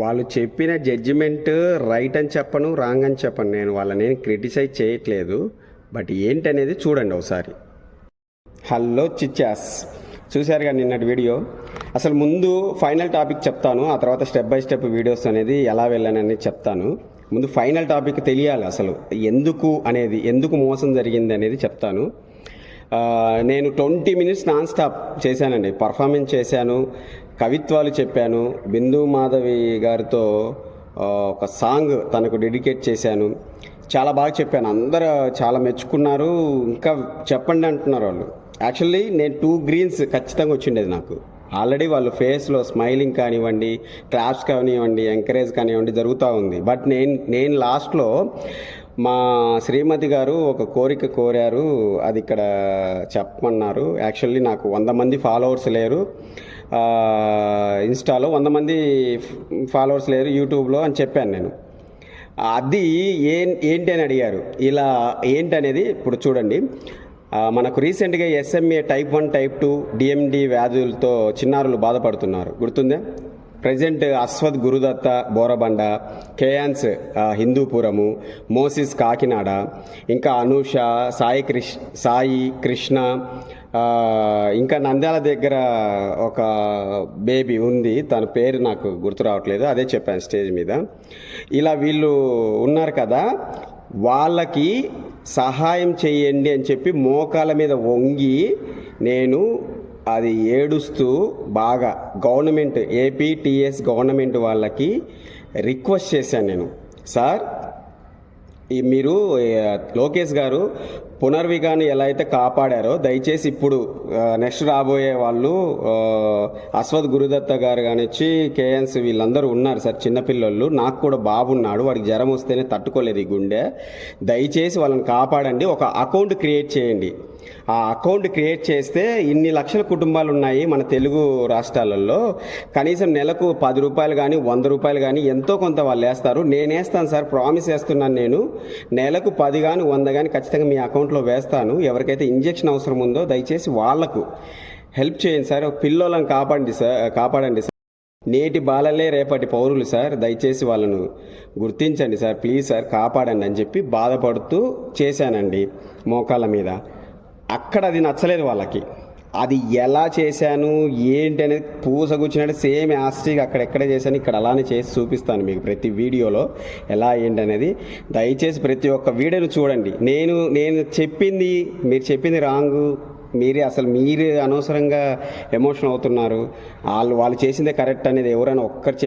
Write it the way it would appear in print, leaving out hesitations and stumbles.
వాళ్ళు చెప్పిన judgement right అని చెప్పను, రాంగ్ అని చెప్పను. నేను వాళ్ళని క్రిటిసైజ్ చేయట్లేదు. బట్ ఏంటనేది చూడండి ఒకసారి. హలో చిచ్చాస్, చూశారుగా నిన్నటి వీడియో. అసలు ముందు ఫైనల్ టాపిక్ చెప్తాను, ఆ తర్వాత స్టెప్ బై స్టెప్ వీడియోస్ అనేది ఎలా వెళ్ళాననేది చెప్తాను. ముందు ఫైనల్ టాపిక్ తెలియాలి, అసలు ఎందుకు మోసం జరిగింది అనేది చెప్తాను. నేను 20 minutes నాన్ స్టాప్ చేశానండి, పర్ఫార్మెన్స్ చేశాను, కవిత్వాలు చెప్పాను. బిందు మాధవి గారితో ఒక సాంగ్ తనకు డెడికేట్ చేశాను. చాలా బాగా చెప్పాను, అందరూ చాలా మెచ్చుకున్నారు. ఇంకా చెప్పండి అంటున్నారు వాళ్ళు. యాక్చువల్లీ నేను 2 greens ఖచ్చితంగా వచ్చిండేది నాకు. ఆల్రెడీ వాళ్ళ ఫేస్లో స్మైలింగ్ కానివ్వండి, క్లాప్స్ కానివ్వండి, ఎంకరేజ్ కానివ్వండి జరుగుతూ ఉంది. బట్ నేను లాస్ట్లో మా శ్రీమతి గారు ఒక కోరిక కోరారు, అది ఇక్కడ చెప్పమన్నారు. యాక్చువల్లీ నాకు 100 మంది ఫాలోవర్స్ లేరు ఇన్స్టాలో, 100 మంది ఫాలోవర్స్ లేరు యూట్యూబ్లో అని చెప్పాను నేను. అది ఏంటి అని అడిగారు. ఇలా ఏంటనేది ఇప్పుడు చూడండి. మనకు రీసెంట్గా SMA టైప్ 1 టైప్ 2 DMD వ్యాధులతో చిన్నారులు బాధపడుతున్నారు, గుర్తుందే. ప్రజెంట్ అశ్వథ్ గురుదత్త బోరబండ, కేయాన్స్ హిందూపురము, మోసిస్ కాకినాడ, ఇంకా అనూష, సాయి కృష్ణ, ఇంకా నంద్యాల దగ్గర ఒక బేబీ ఉంది, తన పేరు నాకు గుర్తు రావట్లేదు, అదే చెప్పాను స్టేజ్ మీద. ఇలా వీళ్ళు ఉన్నారు కదా, వాళ్ళకి సహాయం చేయండి అని చెప్పి మోకాల మీద వంగి నేను అది ఏడుస్తూ బాగా గవర్నమెంట్ APTS గవర్నమెంట్ వాళ్ళకి రిక్వెస్ట్ చేశాను నేను. సార్, మీరు లోకేష్ గారు పునర్విగాన్ని ఎలా అయితే కాపాడారో, దయచేసి ఇప్పుడు నెక్స్ట్ రాబోయే వాళ్ళు అశ్వథ్ గురుదత్త గారు కానిచ్చి కేఎన్స్ వీళ్ళందరూ ఉన్నారు సార్, చిన్నపిల్లలు. నాకు కూడా బాబున్నాడు, వాడికి జ్వరం వస్తేనే తట్టుకోలేదు ఈ గుండె. దయచేసి వాళ్ళని కాపాడండి, ఒక అకౌంట్ క్రియేట్ చేయండి. ఆ అకౌంట్ క్రియేట్ చేస్తే ఇన్ని లక్షల కుటుంబాలు ఉన్నాయి మన తెలుగు రాష్ట్రాలలో, కనీసం నెలకు 10 రూపాయలు కానీ 100 రూపాయలు కానీ ఎంతో కొంత వాళ్ళు వేస్తారు. నేను వేస్తాను సార్, ప్రామిస్ చేస్తున్నాను. నేను నెలకు 10 కానీ 100 కానీ ఖచ్చితంగా మీ అకౌంట్లో వేస్తాను. ఎవరికైతే ఇంజెక్షన్ అవసరం ఉందో దయచేసి వాళ్లకు హెల్ప్ చేయండి సార్. పిల్లలను కాపాడండి సార్. నేటి బాలలే రేపటి పౌరులు సార్, దయచేసి వాళ్ళను గుర్తించండి సార్, ప్లీజ్ సార్ కాపాడండి అని చెప్పి బాధపడుతూ చేశానండి మోకాళ్ళ మీద. అక్కడ అది నచ్చలేదు వాళ్ళకి. అది ఎలా చేశాను ఏంటి అనేది పూసగుచ్చినట్టు సేమ్ యాస్టిక్ అక్కడెక్కడ చేశాను, ఇక్కడ అలానే చేసి చూపిస్తాను మీకు ప్రతి వీడియోలో ఎలా ఏంటి అనేది. దయచేసి ప్రతి ఒక్క వీడియోను చూడండి. నేను చెప్పింది మీరు చెప్పింది రాంగు, మీరు అనవసరంగా ఎమోషన్ అవుతున్నారు. వాళ్ళు చేసిందే కరెక్ట్ అనేది ఎవరైనా ఒక్కరు